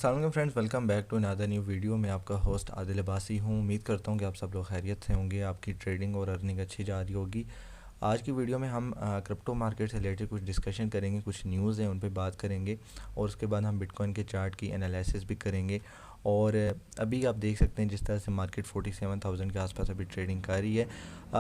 अस्सलाम वालेकुम friends, welcome back to another new video. मैं आपका होस्ट आदिल अब्बासी हूँ। उम्मीद करता हूँ कि आप सब लोग खैरियत से होंगे, आपकी ट्रेडिंग और अर्निंग अच्छी जा रही होगी। आज की वीडियो में हम क्रिप्टो मार्केट से रिलेटेड कुछ डिस्कशन करेंगे, कुछ न्यूज़ हैं उन पे बात करेंगे और उसके बाद हम बिटकॉइन के चार्ट की एनालिसिस भी करेंगे। और अभी आप देख सकते हैं जिस तरह से मार्केट 47,000 के आसपास अभी ट्रेडिंग कर रही है।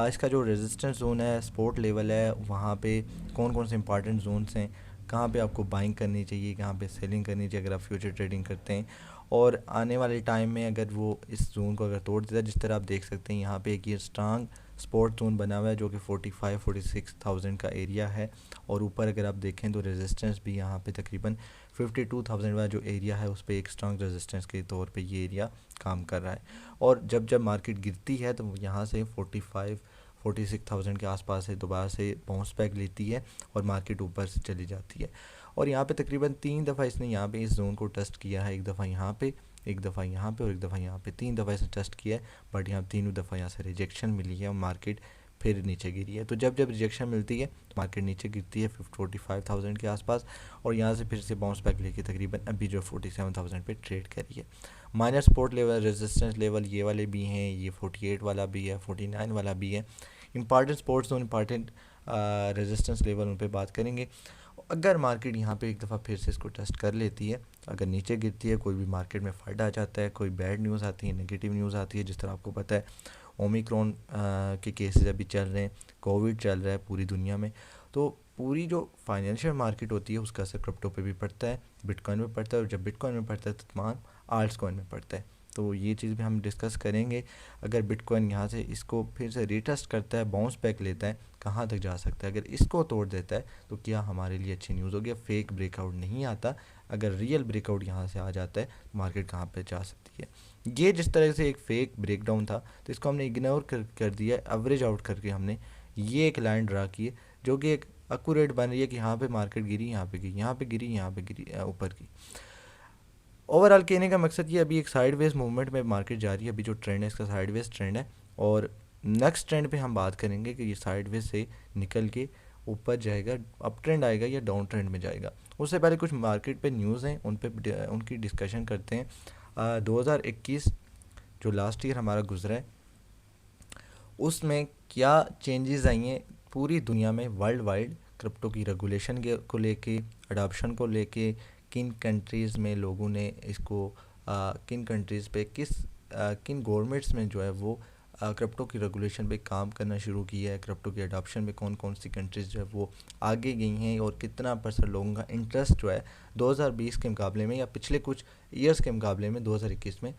इसका जो रेजिस्टेंस जोन है, सपोर्ट लेवल है, वहाँ पे कौन कौन से इंपॉर्टेंट जोन्स हैं, कहाँ पे आपको बाइंग करनी चाहिए, कहाँ पे सेलिंग करनी चाहिए अगर आप फ्यूचर ट्रेडिंग करते हैं। और आने वाले टाइम में अगर वो इस जोन को अगर तोड़ देता है, जिस तरह आप देख सकते हैं यहाँ पे एक ये स्ट्रांग स्पोर्ट जोन बना हुआ है जो कि 46,000 का एरिया है। और ऊपर अगर आप देखें तो रेजिस्टेंस भी यहाँ पे तकरीबन 52,000 वाला जो एरिया है उस पर एक स्ट्रांग रेजिस्टेंस के तौर पे ये एरिया काम कर रहा है। और जब जब मार्केट गिरती है तो यहाँ से 46,000 के आसपास से दोबारा से बाउंस बैक लेती है और मार्केट ऊपर से चली जाती है। और यहाँ पे तकरीबन 3 दफ़ा इसने यहाँ पे इस जोन को टेस्ट किया है, एक दफ़ा यहाँ पे, एक दफ़ा यहाँ पे और एक दफ़ा यहाँ पे, 3 दफ़ा इसने टेस्ट किया है। बट यहाँ तीनों दफ़ा यहाँ से रिजेक्शन मिली है और मार्केट फिर नीचे गिरी है। तो जब जब रिजेक्शन मिलती है मार्केट नीचे गिरती है 45,000 के आसपास और यहाँ से फिर से बाउंस बैक लेके तकरीबन अभी जो 47,000 पे ट्रेड करी है। Minor support level, resistance level ये वाले भी हैं, ये 48 वाला भी है, 49 वाला भी है। इंपॉर्टेंट स्पोर्ट्स तो इंपॉर्टेंट रेजिस्टेंस लेवल उन पर बात करेंगे। अगर मार्केट यहाँ पे एक दफ़ा फिर से इसको टेस्ट कर लेती है, अगर नीचे गिरती है, कोई भी मार्केट में फ़ायदा आ जाता है, कोई बैड न्यूज़ आती है, नेगेटिव न्यूज़ आती है, जिस तरह आपको पता है ओमिक्रॉन के केसेस अभी चल रहे हैं, कोविड चल रहा है पूरी दुनिया में, तो पूरी जो फाइनेंशियल मार्केट होती है उसका असर क्रिप्टो पे भी पड़ता है, बिटकॉइन में पड़ता है। और जब बिटकॉइन में पड़ता है तो तमाम आल्ट्स कॉइन में पड़ता है। तो ये चीज़ भी हम डिस्कस करेंगे। अगर बिटकॉइन यहाँ से इसको फिर से रीटेस्ट करता है, बाउंस बैक लेता है, कहाँ तक जा सकता है। अगर इसको तोड़ देता है तो क्या हमारे लिए अच्छी न्यूज़ होगी। फेक ब्रेकआउट नहीं आता, अगर रियल ब्रेकआउट यहाँ से आ जाता है तो मार्केट कहाँ पे जा सकती है। ये जिस तरह से एक फेक ब्रेकडाउन था तो इसको हमने इग्नोर कर दिया, एवरेज आउट करके हमने ये एक लाइन ड्रा की है जो कि एक अक्यूरेट बन रही है कि यहाँ पे मार्केट गिरी, यहाँ पे गिरी, यहाँ पे गिरी, यहाँ पे गिरी, ऊपर की। ओवरऑल कहने का मकसद ये, अभी एक साइडवेज मूवमेंट में मार्केट जा रही है। अभी जो ट्रेंड है इसका साइडवेज ट्रेंड है और नेक्स्ट ट्रेंड पे हम बात करेंगे कि ये साइडवेज से निकल के ऊपर जाएगा, अप ट्रेंड आएगा या डाउन ट्रेंड में जाएगा। उससे पहले कुछ मार्केट पे न्यूज़ हैं उन पे उनकी डिस्कशन करते हैं। 2021 जो लास्ट ईयर हमारा गुजरा है उसमें क्या चेंजेस आई हैं पूरी दुनिया में, वर्ल्ड वाइड क्रिप्टो की रेगुलेशन के को लेके, अडॉप्शन को लेके, किन कंट्रीज़ में लोगों ने इसको किन कंट्रीज़ पे किन गवर्नमेंट्स में जो है वो क्रिप्टो की रेगुलेशन पे काम करना शुरू किया है, क्रिप्टो की अडॉप्शन में कौन कौन सी कंट्रीज़ जो है वो आगे गई हैं और कितना परसेंट लोगों का इंटरेस्ट जो है 2020 के मुकाबले में या पिछले कुछ ईयर्स के मुकाबले में 2021 में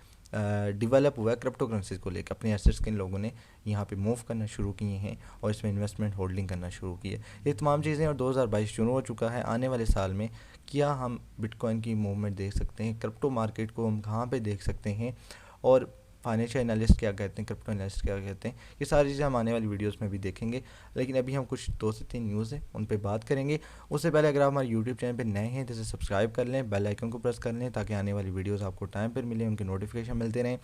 डेवलप हुआ है क्रिप्टो करेंसीज को लेकर। अपने एसेट्स किन लोगों ने यहाँ पे मूव करना शुरू किए हैं और इसमें इन्वेस्टमेंट होल्डिंग करना शुरू की है, ये तमाम चीज़ें। और 2022 शुरू हो चुका है। आने वाले साल में क्या हम बिटकॉइन की मूवमेंट देख सकते हैं, क्रिप्टो मार्केट को हम कहाँ पे देख सकते हैं और फाइनेंशियल एनालिस्ट क्या कहते हैं, क्रिप्टो एनालिस्ट क्या कहते हैं, ये सारी चीज़ें हम आने वाली वीडियोस में भी देखेंगे। लेकिन अभी हम कुछ 2 से 3 न्यूज़ हैं उन पे बात करेंगे। उससे पहले अगर आप हमारे यूट्यूब चैनल पे नए हैं तो इसे सब्सक्राइब कर लें, बेल आइकन को प्रेस कर लें ताकि आने वाली वीडियोस आपको टाइम पर मिले, उनके नोटिफिकेशन मिलते रहें।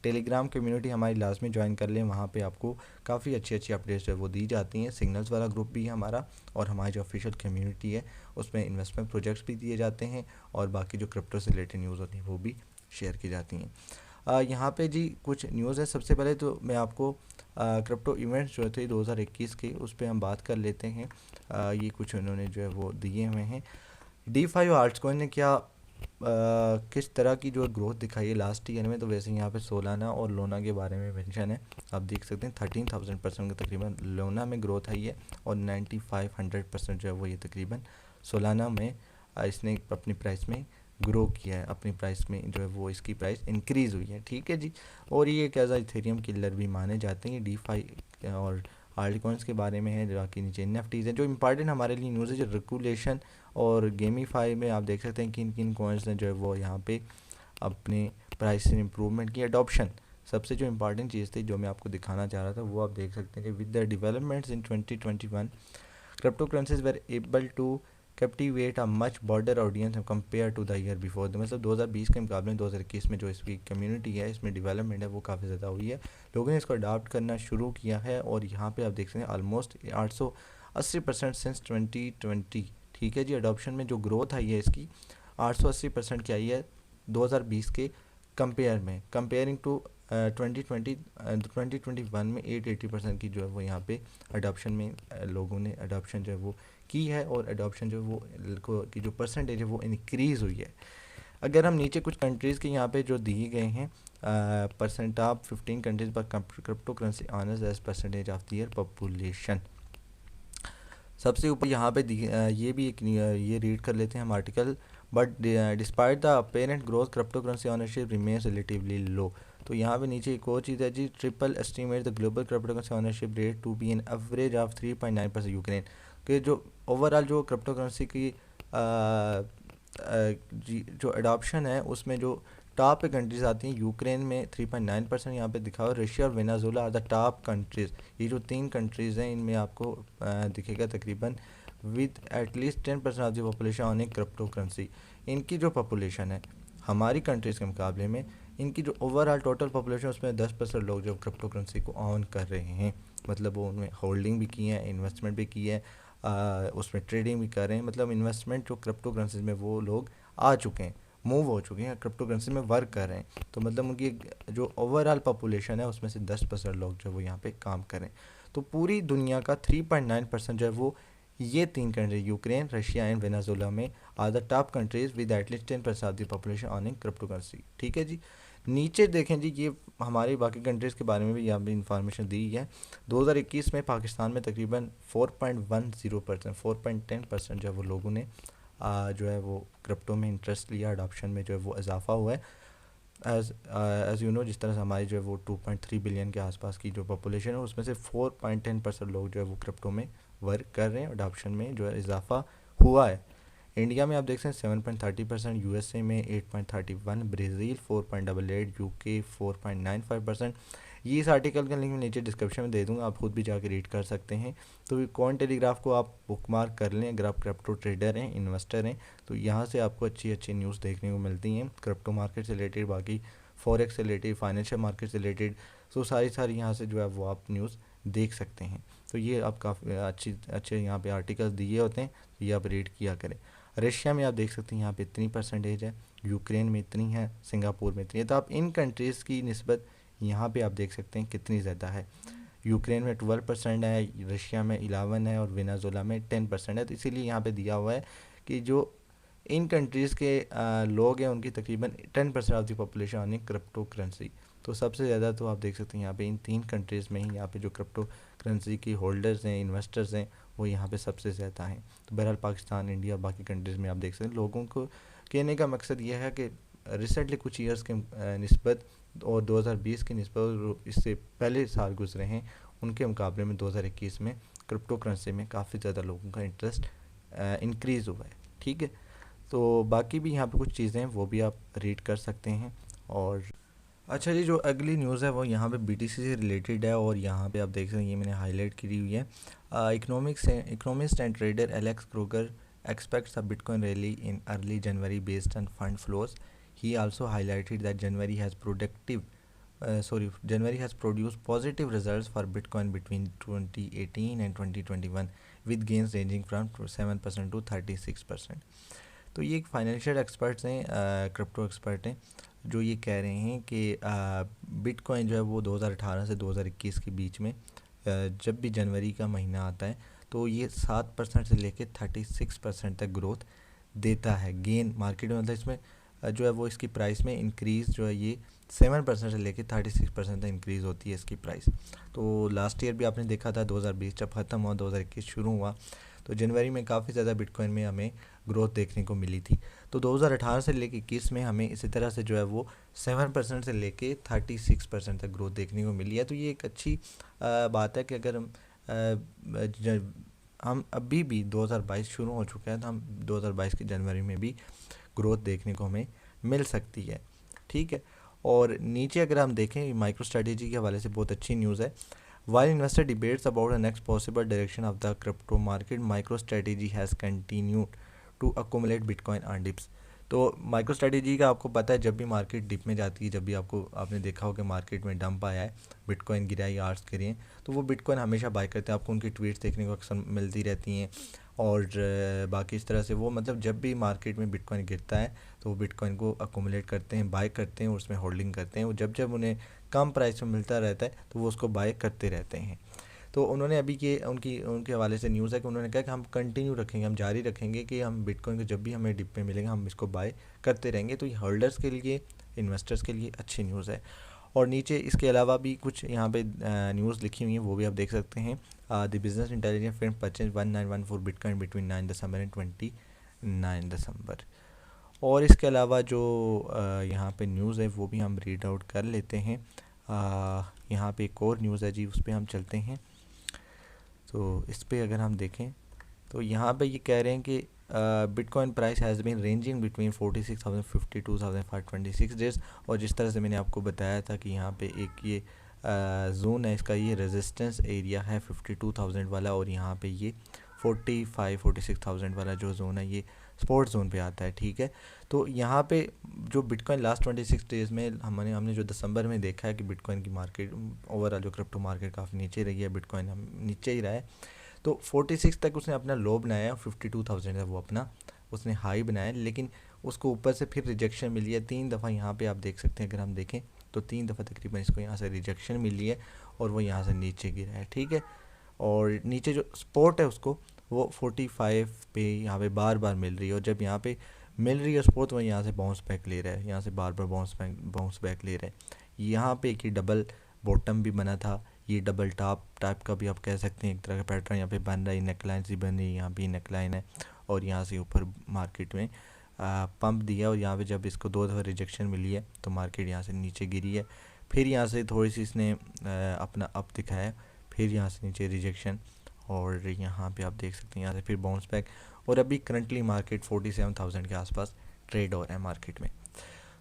टेलीग्राम कम्युनिटी हमारी लाजमी ज्वाइन कर लें, वहाँ पे आपको काफ़ी अच्छी अच्छी अपडेट्स जो है वो दी जाती हैं। सिग्नल्स वाला ग्रुप भी है हमारा और हमारी जो ऑफिशियल कम्युनिटी है उसमें इन्वेस्टमेंट प्रोजेक्ट्स भी दिए जाते हैं और बाकी जो क्रिप्टो से रिलेटेड न्यूज़ होती हैं वो भी शेयर की जाती हैं। यहाँ पे जी कुछ न्यूज़ है। सबसे पहले तो मैं आपको क्रिप्टो इवेंट्स जो थे 2021 के उस पर हम बात कर लेते हैं। ये कुछ उन्होंने जो है वो दिए हुए हैं। DeFi और आल्टकॉइन ने क्या किस तरह की जो ग्रोथ दिखाई है लास्ट ईयर में, तो वैसे यहाँ पे सोलाना और लोना के बारे में मेंशन है। आप देख सकते हैं 13,000% का तकरीबन लोना में ग्रोथ आई है और 95-100% जो है वो ये तकरीबन सोलाना में इसने अपनी प्राइस में ग्रो किया है, अपनी प्राइस में जो है वो इसकी प्राइस इंक्रीज़ हुई है। ठीक है जी। और ये एक एज़ इथेरियम किलर भी माने जाते हैं। DeFi और आल्टकॉइंस के बारे में है, बाकी नीचे NFTs है। जो इंपॉर्टेंट हमारे लिए न्यूज़ है, जो रेगुलेशन और गेमीफाई में आप देख सकते हैं किन किन कॉइन्स ने जो है वो यहाँ पे अपने प्राइस इम्प्रूवमेंट की अडॉप्शन। सबसे जो इम्पॉर्टेंट चीज़ थी जो मैं आपको दिखाना चाह रहा था वो आप देख सकते हैं कि with the developments in 2021 crypto currencies were able to captivate a much broader audience compared to the year before. मतलब 2020 के मुकाबले 2021 में जो इसकी कम्युनिटी है, इसमें डेवलपमेंट है वो काफ़ी ज़्यादा हुई है। लोगों ने इसको अडॉप्ट करना शुरू किया है और यहाँ पे आप देख सकते हैं ऑलमोस्ट 880% सिंस 2020। ठीक है जी। अडॉप्शन में जो ग्रोथ आई है इसकी 880% की आई है 2020 के कंपेयर में, कंपेयरिंग टू 2021 में 880% की जो है वो यहाँ पे अडॉप्शन में लोगों ने अडॉप्शन जो है वो की है, और अडॉप्शन जो है वो की जो परसेंटेज है वो इंक्रीज़ हुई है। अगर हम नीचे कुछ कंट्रीज़ के यहाँ पे जो दिए गए हैं परसेंट ऑफ 15 कंट्रीज पर crypto currency owners as percentage of their population, सबसे ऊपर यहाँ पे ये भी एक ये रीड कर लेते हैं हम article. But despite the apparent growth crypto currency ownership remains relatively low. तो यहाँ पे नीचे एक और चीज़ है जी, triple estimate the global crypto currency ownership rate to be an average of 3.9% Ukraine, कि जो ओवरऑल जो क्रिप्टो करेंसी की जो अडॉप्शन है उसमें जो टॉप पे कंट्रीज आती हैं, यूक्रेन में 3.9% यहाँ पे दिखा हुआ, रशिया और Venezuela are the top countries. ये जो 3 कंट्रीज़ हैं इनमें आपको दिखेगा तकरीबन with at least 10% of the population on a crypto currency. इनकी जो पॉपुलेशन है हमारी कंट्रीज़ के मुकाबले में, इनकी जो ओवरऑल टोटल पॉपुलेशन उसमें 10% लोग जो क्रिप्टो करेंसी को ऑन कर रहे हैं, मतलब वो उनमें होल्डिंग भी की है, इन्वेस्टमेंट भी की है, उसमें ट्रेडिंग भी कर रहे हैं, मतलब इन्वेस्टमेंट जो क्रिप्टो करेंसी में वो लोग आ चुके हैं, मूव हो चुके हैं, क्रिप्टो करेंसी में वर्क कर रहे हैं। तो मतलब उनकी जो ओवरऑल पॉपुलेशन है उसमें से 10% लोग जो वो यहाँ पे काम कर रहे हैं। तो पूरी दुनिया का 3.9% जो है वो ये 3 country Ukraine, Russia and Venezuela में are the top countries with at least 10% of the population on crypto currency. ठीक है जी। नीचे देखें जी, ये हमारी बाकी कंट्रीज़ के बारे में भी यहाँ पे इंफॉर्मेशन दी है। 2021 में पाकिस्तान में तकरीबन 4.10%, 4.10% जो है वो लोगों ने जो है वो क्रिप्टो में इंटरेस्ट लिया, अडॉप्शन में जो है वो इजाफा हुआ है। एज़ यू नो, जिस तरह से हमारी जो है वो 2.3 बिलियन के आसपास की जो पॉपुलेशन है उसमें से 4.10% लोग जो है वो क्रिप्टो में वर्क कर रहे हैं, अडॉप्शन में जो है इजाफा हुआ है। इंडिया में आप देख सकते हैं 7.30%, यूएसए में 8.31, ब्राज़ील 4.88, यूके 4.95%। ये इस आर्टिकल का लिंक मैं नीचे डिस्क्रिप्शन में दे दूंगा, आप खुद भी जाके रीड कर सकते हैं। तो कॉइन टेलीग्राफ को आप बुकमार्क कर लें अगर आप क्रिप्टो ट्रेडर हैं, इन्वेस्टर हैं, तो यहाँ से आपको अच्छी अच्छी न्यूज़ देखने को मिलती हैं क्रिप्टो मार्केट से रिलेटेड, बाकी फॉरेक्स से रिलेटेड, फाइनेंशियल मार्केट से रिलेटेड। तो सारी यहाँ से जो है वो आप न्यूज़ देख सकते हैं। तो ये आप काफ़ी अच्छे यहाँ पे आर्टिकल दिए होते हैं, तो ये आप रीड किया करें। रशिया में आप देख सकते हैं यहाँ पे इतनी परसेंटेज है, यूक्रेन में इतनी है, सिंगापुर में इतनी है। तो आप इन कंट्रीज़ की निस्बत यहाँ पे आप देख सकते हैं कितनी ज़्यादा है। यूक्रेन में 12% है, रशिया में 11 है और वेनेजुएला में 10% है। तो इसीलिए यहाँ पे दिया हुआ है कि जो इन कंट्रीज़ के लोग हैं उनकी तकरीबन 10% of the population on crypto currency. तो सबसे ज़्यादा तो आप देख सकते हैं यहाँ पे इन 3 कंट्रीज़ में ही यहाँ पे जो क्रिप्टो करेंसी की होल्डर्स हैं, इन्वेस्टर्स हैं, वो यहाँ पे सबसे ज़्यादा हैं। तो बहरहाल पाकिस्तान, इंडिया, बाकी कंट्रीज़ में आप देख सकते हैं। लोगों को कहने का मकसद यह है कि रिसेंटली कुछ ईयर्स के निस्बत और 2020 की निस्बत इससे पहले साल गुजरे हैं उनके मुकाबले में 2021 में क्रिप्टो करेंसी में काफ़ी ज़्यादा लोगों का इंटरेस्ट इंक्रीज़ हुआ है। ठीक है, तो बाकी भी यहाँ पे कुछ चीज़ें हैं वो भी आप रीड कर सकते हैं। और अच्छा जी, जो अगली न्यूज़ है वो यहाँ पे बीटीसी से रिलेटेड है, और यहाँ पे आप देख सकते हैं ये मैंने हाईलाइट की हुई है। Economist and trader Alex Kroger expects a Bitcoin rally in early January based on fund flows. He also highlighted that January has produced positive results for Bitcoin between 2018 and 2021, with gains ranging from 7% to 36%. तो ये एक financial experts हैं, crypto expert हैं, जो ये कह रहे हैं कि बिटकॉइन जो है वो 2018 से 2021 के बीच में जब भी जनवरी का महीना आता है तो ये 7% से लेकर 36% तक ग्रोथ देता है, गेन मार्केट में, मतलब इसमें जो है वो इसकी प्राइस में इंक्रीज़ जो है ये 7% से लेकर 36% तक इंक्रीज़ होती है इसकी प्राइस। तो लास्ट ईयर भी आपने देखा था, 2020 जब ख़त्म हुआ 2021 शुरू हुआ, तो जनवरी में काफ़ी ज़्यादा बिटकॉइन में हमें ग्रोथ देखने को मिली थी। तो 2018 से लेकर 21 में हमें इसी तरह से जो है वो 7% से लेके 36% तक ग्रोथ देखने को मिली है। तो ये एक अच्छी बात है कि अगर हम अभी भी 2022 शुरू हो चुका है तो हम 2022 की जनवरी में भी ग्रोथ देखने को हमें मिल सकती है। ठीक है, और नीचे अगर हम देखें माइक्रो स्ट्रेटेजी के हवाले से बहुत अच्छी न्यूज़ है। While investor debates about the next possible direction of the crypto market, MicroStrategy has continued to accumulate Bitcoin on dips. तो MicroStrategy का आपको पता है जब भी मार्केट डिप में जाती है, जब भी आपने देखा हो कि मार्केट में डंप आया है, बिटकॉइन गिरा है या आर्ट्स गिरे हैं, तो वो बिटकॉइन हमेशा बाय करते हैं। आपको उनकी ट्वीट्स देखने को अक्सर मिलती रहती हैं, और बाकी इस तरह से वो मतलब जब भी मार्केट में बिटकॉइन गिरता है तो वो बिटकॉइन को अकोमुलेट करते हैं, बाय करते हैं और उसमें होल्डिंग करते हैं, और जब जब उन्हें कम प्राइस में मिलता रहता है तो वो उसको बाय करते रहते हैं। तो उन्होंने अभी ये उनकी उनके हवाले से न्यूज़ है कि उन्होंने कहा कि हम कंटिन्यू रखेंगे, हम जारी रखेंगे कि हम बिटकॉइन को जब भी हमें डिप में मिलेगा हम इसको बाय करते रहेंगे। तो ये होल्डर्स के लिए, इन्वेस्टर्स के लिए अच्छी न्यूज़ है। और नीचे इसके अलावा भी कुछ यहाँ पे न्यूज़ लिखी हुई है, वो भी आप देख सकते हैं। The business intelligence firm purchase 1914 bitcoin between 9 December and 29 दिसंबर। और इसके अलावा जो यहाँ पे न्यूज़ है वो भी हम रीड आउट कर लेते हैं। यहाँ पे एक और न्यूज़ है जी, उस पर हम चलते हैं। तो इस पे अगर हम देखें तो यहाँ पे ये कह रहे हैं कि bitcoin price has been ranging between 46,000 52,526 days. और जिस तरह से मैंने आपको बताया था कि यहाँ पे एक ये जोन है, इसका ये रेजिस्टेंस एरिया है 52,000 वाला, और यहाँ पे ये 46,000 वाला जो जोन है ये स्पोर्ट जोन पे आता है। ठीक है, तो यहाँ पे जो बिटकॉइन लास्ट 26 डेज़ में हमने जो दिसंबर में देखा है कि बिटकॉइन की मार्केट ओवरऑल जो क्रिप्टो मार्केट काफ़ी नीचे रही है, बिटकॉइन हम नीचे ही रहा है। तो 46 तक उसने अपना लो बनाया है, 52,000 है वो अपना उसने हाई बनाया है, लेकिन उसको ऊपर से फिर रिजेक्शन मिली है 3 दफ़ा। यहाँ पे आप देख सकते हैं, अगर हम देखें तो 3 दफ़ा तकरीबन इसको यहाँ से रिजेक्शन मिली है और वो यहाँ से नीचे गिरा है। ठीक है, और नीचे जो सपोर्ट है उसको वो 45 पे यहाँ पे बार बार मिल रही है, और जब यहाँ पे मिल रही है सपोर्ट वो यहाँ से बाउंस बैक ले रहा है, यहाँ से बार बार बाउंस बैक ले रहा है। यहाँ पे एक ही डबल बॉटम भी बना था, ये डबल टॉप टाइप का भी आप कह सकते हैं, एक तरह का पैटर्न यहाँ पे बन रहा है, नेकलाइन सी बन रही है, यहाँ भी नेकलाइन है, और यहाँ से ऊपर मार्केट में पंप दिया, और यहाँ पे जब इसको 2 दफ़ा रिजेक्शन मिली है तो मार्केट यहाँ से नीचे गिरी है। फिर यहाँ से थोड़ी सी इसने अपना अप दिखाया, फिर यहाँ से नीचे रिजेक्शन, और यहाँ पे आप देख सकते हैं यहाँ से फिर बाउंस बैक, और अभी करंटली मार्केट 47,000 के आसपास ट्रेड हो रहा है मार्केट में।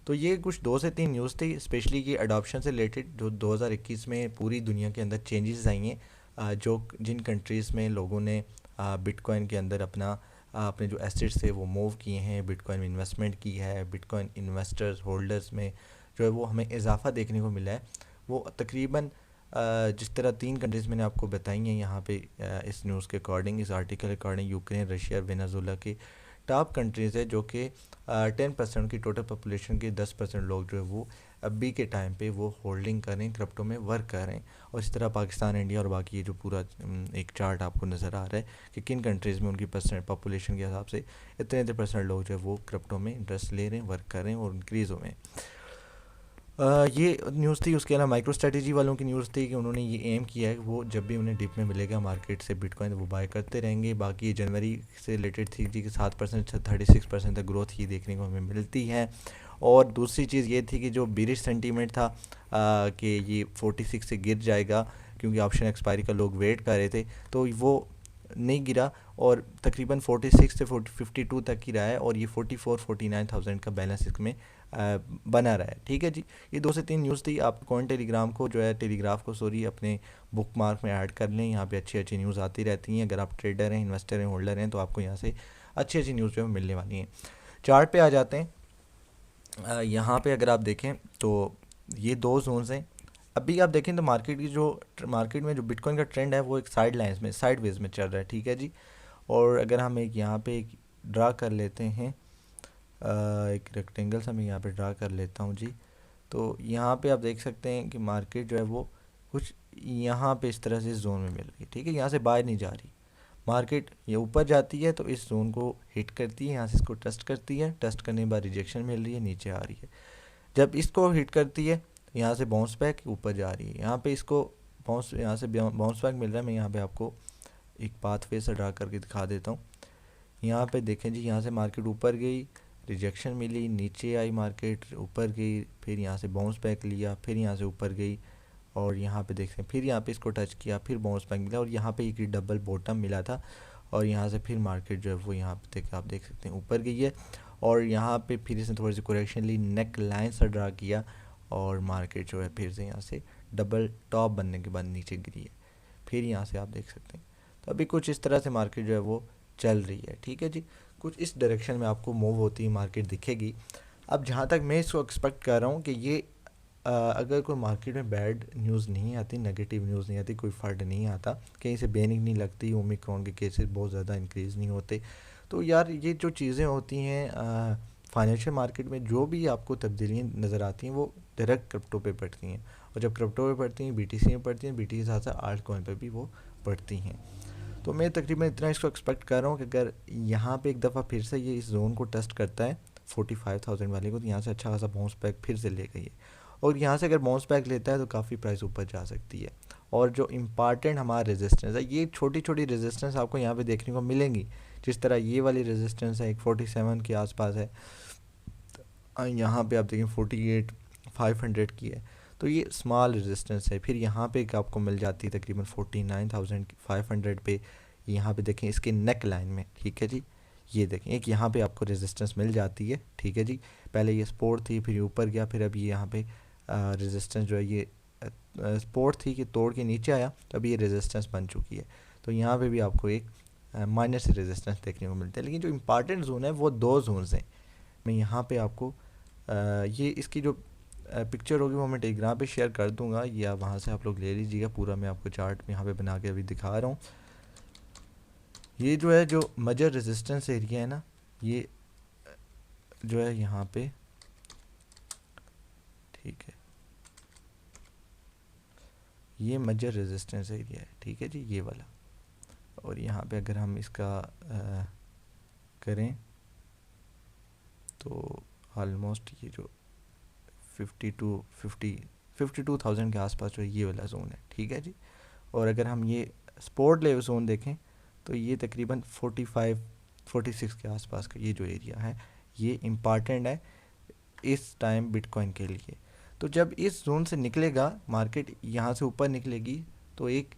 तो ये कुछ 2 से 3 न्यूज़ थी, स्पेशली कि अडॉप्शन से रिलेटेड जो 2021 में पूरी दुनिया के अंदर चेंजेस आई हैं, जो जिन कंट्रीज़ में लोगों ने बिटकॉइन के अंदर अपने जो एसेट्स थे वो मूव किए हैं, बिटकॉइन में इन्वेस्टमेंट की है, बिटकॉइन इन्वेस्टर्स होल्डर्स में जो है वो हमें इजाफा देखने को मिला है। वो तकरीबन जिस तरह 3 कंट्रीज़ मैंने आपको बताई हैं यहाँ पे, इस न्यूज़ के अकॉर्डिंग, इस आर्टिकल के अकॉर्डिंग, यूक्रेन, रशिया, वेनेजुएला के टॉप कंट्रीज़ है, जो कि 10% की टोटल पॉपुलेशन के 10% लोग जो है वो अभी के टाइम पे वो होल्डिंग कर रहे हैं, क्रिप्टो में वर्क कर रहे हैं। और इस तरह पाकिस्तान, इंडिया और बाकी ये जो पूरा एक चार्ट आपको नज़र आ रहा है कि किन कंट्रीज़ में उनकी परसेंट पॉपुलेशन के हिसाब से इतने इतने परसेंट लोग जो है वो क्रिप्टो में इंटरेस्ट ले रहे हैं, वर्क कर रहे हैं और इंक्रीज़ हो रहे हैं। ये न्यूज़ थी। उसके अलावा माइक्रो स्ट्रेटजी वालों की न्यूज़ थी कि उन्होंने ये एम किया है कि वो जब भी उन्हें डिप में मिलेगा मार्केट से बिटकॉइन वो बाय करते रहेंगे। बाकी जनवरी से रिलेटेड थी जी कि 7% से 36% तक ग्रोथ ये देखने को हमें मिलती है। और दूसरी चीज़ ये थी कि जो बिरिश सेंटीमेंट था कि ये 46 से गिर जाएगा, क्योंकि ऑप्शन एक्सपायरी का लोग वेट कर रहे थे, तो वो नहीं गिरा और तकरीबन 46 से 52 तक ही रहा है, और ये 49,000 का बैलेंस इसमें बना रहा है। ठीक है जी, ये 2 से 3 न्यूज़ थी। आप कौन टेलीग्राम को जो है टेलीग्राफ को सॉरी अपने बुक मार्क में ऐड कर लें, यहाँ पे अच्छी अच्छी न्यूज़ आती रहती हैं। अगर आप ट्रेडर हैं, इन्वेस्टर हैं, होल्डर हैं, तो आपको यहाँ से अच्छी अच्छी न्यूज़ जो है मिलने वाली हैं। चार्ट पे आ जाते हैं। यहाँ पे अगर आप देखें तो ये 2 जोन्स हैं। अभी आप देखें तो मार्केट में जो बिटकॉइन का ट्रेंड है वो एक साइड वेज में चल रहा है। ठीक है जी, और अगर हम एक यहाँ पे एक ड्रा कर लेते हैं, एक रेक्टेंगल सा मैं यहाँ पे ड्रा कर लेता हूँ जी, तो यहाँ पे आप देख सकते हैं कि मार्केट जो है वो कुछ यहाँ पे इस तरह से इस जोन में मिल रही है। ठीक है, यहाँ से बाहर नहीं जा रही मार्केट, ये ऊपर जाती है तो इस जोन को हिट करती है, यहाँ से इसको टेस्ट करती है, टेस्ट करने के बाद रिजेक्शन मिल रही है, नीचे आ रही है। जब इसको हिट करती है यहाँ से बाउंस बैक ऊपर जा रही है, यहाँ पे इसको यहाँ से बाउंस बैक मिल रहा है। मैं यहाँ पे आपको एक पाथवे से ड्रा करके दिखा देता हूँ। यहाँ पे देखें जी, यहाँ से मार्केट ऊपर गई, रिजेक्शन मिली, नीचे आई, मार्केट ऊपर गई, फिर यहाँ से बाउंस बैक लिया, फिर यहाँ से ऊपर गई, और यहाँ पे देखते हैं फिर यहाँ पे इसको टच किया, फिर बाउंस बैक मिला, और यहाँ पे एक डबल बॉटम मिला था, और यहाँ से फिर मार्केट जो है वो यहाँ पे आप देख सकते हैं ऊपर गई है, और यहाँ पे फिर इसने थोड़ी सी करेक्शन ली, नेक लाइन सा ड्रा किया, और मार्केट जो है फिर से यहाँ से डबल टॉप बनने के बाद नीचे गिरी है। फिर यहाँ से आप देख सकते हैं, तो अभी कुछ इस तरह से मार्केट जो है वो चल रही है। ठीक है जी, कुछ इस डायरेक्शन में आपको मूव होती है मार्केट दिखेगी। अब जहाँ तक मैं इसको एक्सपेक्ट कर रहा हूँ कि ये अगर कोई मार्केट में बैड न्यूज़ नहीं आती, नेगेटिव न्यूज़ नहीं आती, कोई फंड नहीं आता, कहीं से बैनिंग नहीं लगती, ओमिक्रॉन के केसेस बहुत ज़्यादा इंक्रीज़ नहीं होते, तो यार ये जो चीज़ें होती हैं फाइनेंशियल मार्केट में जो भी आपको तब्दीलियाँ नज़र आती हैं वो डायरेक्ट क्रिप्टो पे पड़ती हैं। और जब क्रिप्टो पे पड़ती हैं, बीटीसी में पड़ती हैं, बीटीसी के साथ साथ आल्ट कॉइन पे भी वो पड़ती हैं। तो मैं तकरीबन इतना इसको एक्सपेक्ट कर रहा हूँ कि अगर यहाँ पे एक दफ़ा फिर से ये इस जोन को टेस्ट करता है 45,000 वाले को, तो यहाँ से अच्छा खासा बाउंस बैक फिर से लेगा ये, और यहाँ से अगर बाउंस बैक लेता है तो काफ़ी प्राइस ऊपर जा सकती है। और जो इम्पॉर्टेंट हमारा रेजिस्टेंस है, ये छोटी छोटी रेजिस्टेंस आपको यहाँ पे देखने को मिलेंगी, जिस तरह ये वाली रेजिस्टेंस है एक 47 के आसपास है, यहाँ पे आप देखें 48,500 की है, तो ये स्मॉल रेजिस्टेंस है। फिर यहाँ पे एक आपको मिल जाती है तकरीबन 49,500 पे, यहाँ पे देखें इसके नेक लाइन में, ठीक है जी, ये देखें एक यहाँ पे आपको रेजिस्टेंस मिल जाती है, ठीक है जी। पहले ये सपोर्ट थी, फिर ऊपर गया, फिर अब ये यहाँ पे रेजिस्टेंस जो है ये सपोर्ट थी कि तोड़ के नीचे आया, तो अभी ये रेजिस्टेंस बन चुकी है। तो यहाँ पे भी आपको एक माइनस से रेजिस्टेंस देखने को मिलता है। लेकिन जो इम्पॉर्टेंट जोन है वो दो जोन्स हैं। मैं यहाँ पे आपको ये इसकी जो पिक्चर होगी वो मैं टेलीग्राम पे शेयर कर दूंगा, या वहाँ से आप लोग ले लीजिएगा, पूरा मैं आपको चार्ट में यहाँ पे बना के अभी दिखा रहा हूँ। ये जो है जो मेजर रेजिस्टेंस एरिया है ना, ये जो है यहाँ पे, ठीक है, ये मेजर रेजिस्टेंस एरिया है, ठीक है जी, ये वाला। और यहाँ पे अगर हम इसका करें तो ऑलमोस्ट ये जो 52,000 के आसपास जो ये वाला जोन है, ठीक है जी। और अगर हम ये स्पोर्ट लेवल जोन देखें तो ये तकरीबन 46 के आसपास का ये जो एरिया है, ये इम्पॉर्टेंट है इस टाइम बिटकॉइन के लिए। तो जब इस जोन से निकलेगा मार्केट, यहाँ से ऊपर निकलेगी, तो एक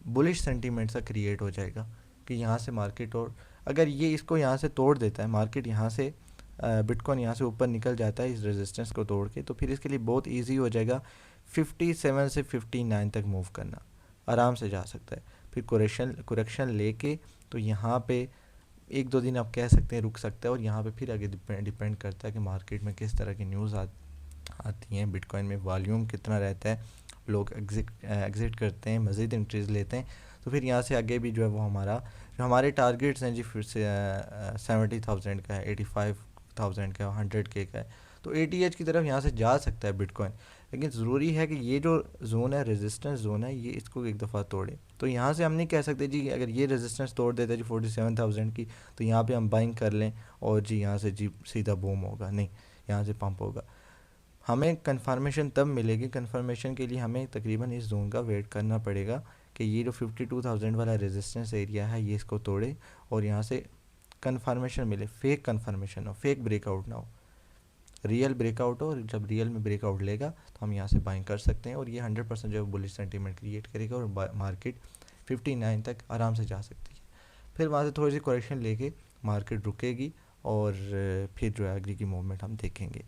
बुलिश सेंटीमेंट सा क्रिएट हो जाएगा कि यहाँ से मार्केट, और अगर ये इसको यहाँ से तोड़ देता है मार्केट, यहाँ से बिटकॉइन यहाँ से ऊपर निकल जाता है इस रेजिस्टेंस को तोड़ के, तो फिर इसके लिए बहुत इजी हो जाएगा 57 से 59 तक मूव करना, आराम से जा सकता है। फिर कुरेक्शन लेके तो यहाँ पे एक दो दिन आप कह सकते हैं रुक सकता है, और यहाँ पे फिर आगे डिपेंड करता है कि मार्केट में किस तरह की न्यूज़ आती हैं, बिटकॉइन में वॉल्यूम कितना रहता है, लोग एग्ज़िट करते हैं, मज़ीद एंट्रीज लेते हैं। तो फिर यहाँ से आगे भी जो है वो जो हमारे टारगेट्स हैं जी, फिर से 70,000 का है, 85,000 का है, 100K का है, तो ATH की तरफ यहाँ से जा सकता है बिटकॉइन। लेकिन ज़रूरी है कि ये जो जोन है, रेजिस्टेंस जोन है, ये इसको एक दफ़ा तोड़े। तो यहाँ से हम नहीं कह सकते जी अगर ये रेजिस्टेंस तोड़ देता है जी 47,000 की, तो यहाँ पे हम बाइंग कर लें और जी यहाँ से जी सीधा बूम होगा, नहीं, यहाँ से पंप होगा। हमें कंफर्मेशन तब मिलेगी, कंफर्मेशन के लिए हमें तकरीबन इस जोन का वेट करना पड़ेगा कि ये जो 52,000 वाला रेजिस्टेंस एरिया है ये इसको तोड़े और यहाँ से कंफर्मेशन मिले, फेक कंफर्मेशन हो, फेक ब्रेकआउट ना हो, रियल ब्रेकआउट हो। और जब रियल में ब्रेकआउट लेगा तो हम यहाँ से बाइंग कर सकते हैं, और ये 100% जो बुलिश सेंटीमेंट क्रिएट करेगा और मार्केट 59 तक आराम से जा सकती है। फिर वहाँ से थोड़ी सी करेक्शन लेके मार्केट रुकेगी और फिर जो है आगे की मूवमेंट हम देखेंगे।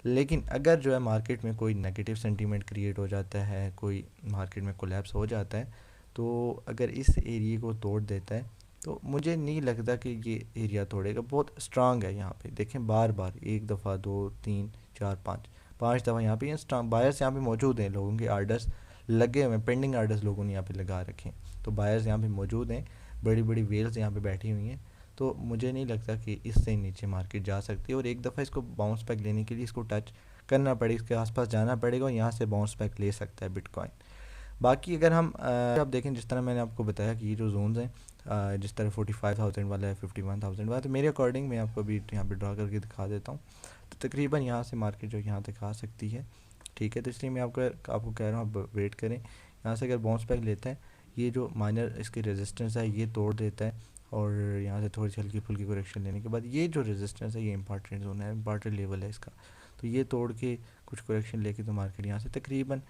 लेकिन अगर जो है मार्केट में कोई नेगेटिव सेंटीमेंट क्रिएट हो जाता है, कोई मार्केट में कोलैप्स हो जाता है, तो अगर इस एरिया को तोड़ देता है, तो मुझे नहीं लगता कि ये एरिया तोड़ेगा। बहुत स्ट्रांग है, यहाँ पे देखें बार बार, एक दफ़ा, दो, तीन, चार, पाँच दफ़ा यहाँ पे स्ट्रांग बायर्स यहाँ पे मौजूद हैं, लोगों के आर्डर्स लगे हुए हैं, पेंडिंग आर्डर्स लोगों ने यहाँ पे लगा रखे हैं, तो बायर्स यहाँ पे मौजूद हैं, बड़ी बड़ी वेल्स यहाँ पे बैठी हुई हैं। तो मुझे नहीं लगता कि इससे नीचे मार्केट जा सकती है, और एक दफ़ा इसको बाउंस बैक लेने के लिए इसको टच करना पड़ेगा, इसके आसपास जाना पड़ेगा, और यहाँ से बाउंस बैक ले सकता है बिटकॉइन। बाकी अगर हम आप देखें, जिस तरह मैंने आपको बताया कि ये जो जोन्स हैं, जिस तरह 45,000 वाला है, 51,000 वाला, तो मेरे अकॉर्डिंग मैं आपको अभी यहाँ पे ड्रा करके दिखा देता हूँ। तो तकरीबन यहाँ से मार्केट जो यहाँ तक आ सकती है, ठीक है। तो इसलिए मैं आपको कह रहा हूँ आप वेट करें। यहाँ से अगर बाउंस बैक लेता है, ये जो माइनर इसकी रेजिस्टेंस है ये तोड़ देता है, और यहाँ से थोड़ी सी हल्की फुल्की करेक्शन लेने के बाद ये जो रेजिस्टेंस है, ये इंपॉर्टेंट जोन है, इंपॉर्टेंट लेवल है इसका, तो ये तोड़ के कुछ करेक्शन लेके तो मार्केट यहाँ से तकरीबन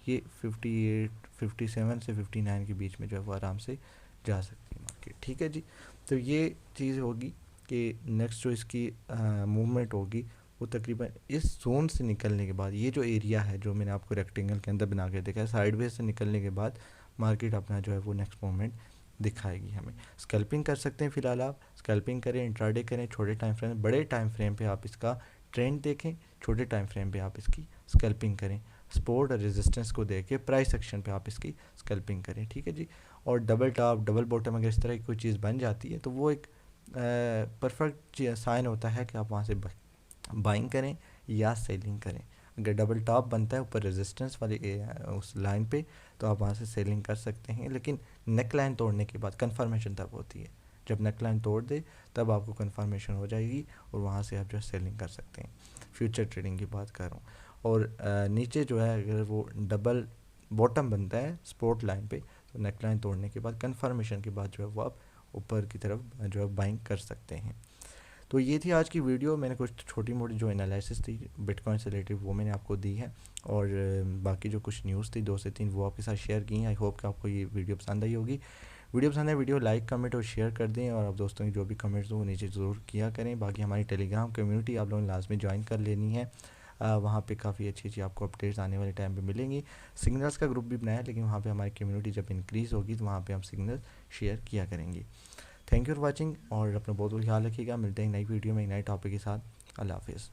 ये 57 से 59 के बीच में जो है वो आराम से जा सकती है मार्केट, ठीक है जी। तो ये चीज़ होगी कि नेक्स्ट जो इसकी मूवमेंट होगी वो तकरीबन इस जोन से निकलने के बाद, ये जो एरिया है जो मैंने आपको रेक्टेंगल के अंदर बना के देखा है, साइडवेज से निकलने के बाद मार्केट अपना जो है वो नेक्स्ट मूवमेंट दिखाएगी हमें। स्कैल्पिंग कर सकते हैं, फिलहाल आप स्कैल्पिंग करें, इंट्राडे करें, छोटे टाइम फ्रेम, बड़े टाइम फ्रेम पे आप इसका ट्रेंड देखें, छोटे टाइम फ्रेम पे आप इसकी स्कैल्पिंग करें, सपोर्ट और रेजिस्टेंस को देख के प्राइस सेक्शन पे आप इसकी स्कैल्पिंग करें, ठीक है जी। और डबल टॉप डबल बॉटम अगर इस तरह की कोई चीज़ बन जाती है तो वो एक परफेक्ट साइन होता है कि आप वहाँ से बाइंग करें या सेलिंग करें। अगर डबल टॉप बनता है ऊपर रेजिस्टेंस वाली उस लाइन पे तो आप वहाँ से सेलिंग कर सकते हैं, लेकिन नेक लाइन तोड़ने के बाद कन्फर्मेशन तब होती है, जब नेक लाइन तोड़ दे तब आपको कन्फर्मेशन हो जाएगी और वहाँ से आप जो है सेलिंग कर सकते हैं। फ्यूचर ट्रेडिंग की बात कर रहा हूँ। और नीचे जो है अगर वो डबल बॉटम बनता है सपोर्ट लाइन पे तो नेक लाइन तोड़ने के बाद कन्फर्मेशन के बाद जो है वो आप ऊपर की तरफ जो है बाइंग कर सकते हैं। तो ये थी आज की वीडियो। मैंने कुछ छोटी मोटी जो एनालिसिस थी बिटकॉइन से रिलेटेड वो मैंने आपको दी है, और बाकी जो कुछ न्यूज़ थी 2 से 3 वो आपके साथ शेयर की हैं। आई होप कि आपको ये वीडियो पसंद आई होगी। वीडियो पसंद है वीडियो लाइक कमेंट और शेयर कर दें, और आप दोस्तों की जो भी कमेंट्स हो वो नीचे ज़रूर किया करें। बाकी हमारी टेलीग्राम कम्युनिटी आप लोगों ने लाजमी ज्वाइन कर लेनी है, वहाँ पे काफ़ी अच्छी आपको अपडेट्स आने वाले टाइम पे मिलेंगी। सिग्नल्स का ग्रुप भी बनाया है, लेकिन वहाँ पे हमारी कम्युनिटी जब इंक्रीज़ होगी तो वहाँ पे हम सिग्नल शेयर किया करेंगे। थैंक यू फॉर वॉचिंग, और अपना बहुत बहुत ख्याल रखिएगा। मिलते हैं नई वीडियो में एक नए टॉपिक के साथ। अल्लाह हाफिज़।